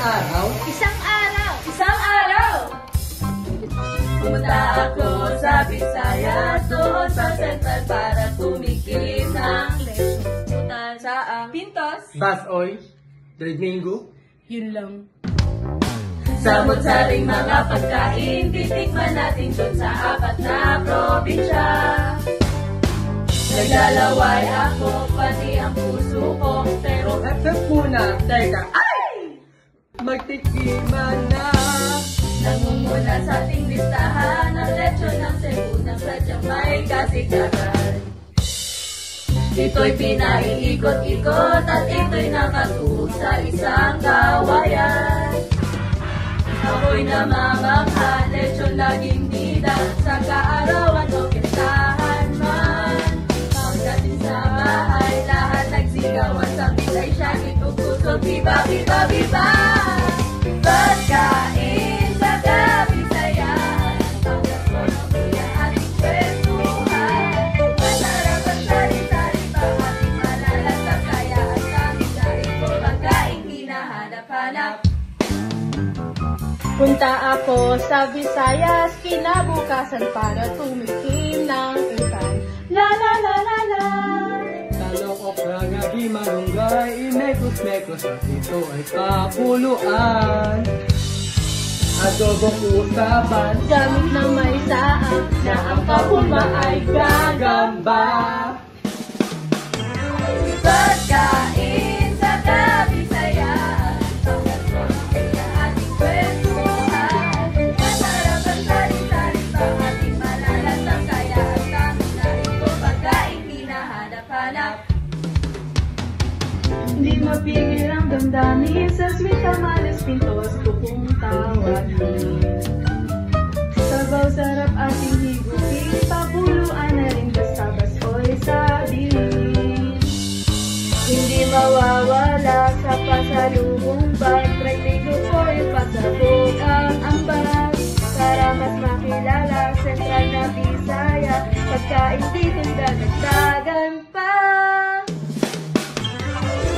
araw, Isang araw! Isang araw! Pumunta ako sa Visayas, doon sa Central para tumikim ng leche. Sa Pintos. Basoy, Domingo, Yun lang. Samot-saring mga pagkain, titikman natin doon sa 4 na probinsya. Naglalaway ako, pati ang puso ko, pero muna, teka, ay! Magtikiman na! nangunguna sa ating listahan ang lechon ng Cebu ng sadyang may kasikatan. Ito'y pinaiikot-ikot at ito'y nakatuon sa isang kawayan. Ako'y namamangha, lechon laging bida sa kaarawan o kintahan man. Pagdating sa bahay, lahat nagsigawan sa bitay siya itutusog, biba, biba, biba! Pagkain sa Kabisayan, pagkaso ng kuya ating kwentuhan. Masarap at sari-sari pa ating malalasap, kaya ang aming dahil ko pagkain hinahanap-hanap. Punta ako sa Visayas, kinabukasan para tumikim ng ikan. La la la la la! Talokok na gabi malunggay, imekos-mekos at ito ay kapuluan. Adobong usapan, Gamit ng may saang na ang kapulma ay gagamba. Pagkain sa Kabisayan, pagkaso ng kuya ating kwentuhan. Masarap at sari-sari pa ating malalasap, kaya ang aming dahil ko pagkain hinahanap-hanap. Hindi mapigil ang damdamin sa sweet tamales pintos kung tawagin. Sabaw sarap ating higupin, pabuluan na rin basta basoy sabin. Hindi mawawala sa pasalubong bag, Trinigo ko'y pasabog ang ambag. Para mas makilala, Central na Visaya, pagkain dito'y dadagdagan pa.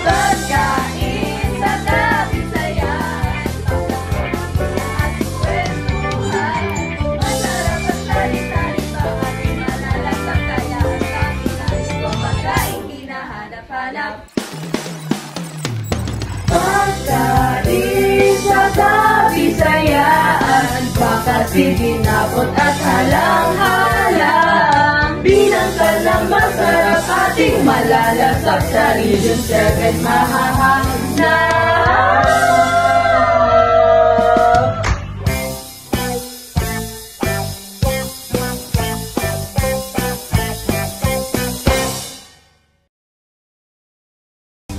Pagkain sa Kabisayan, pagkaso ng kuya ating kwentuhan. Masarap at sari-sari pa ating malalasap, kaya ang aming dahil ko pagkain hinahanap-hanap. Pagkain sa Kabisayaan, pakasiginapot at halang-halang. Binangkal ng masarap ating malalasap sa Region 7 mahahanap.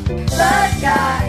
Pagkain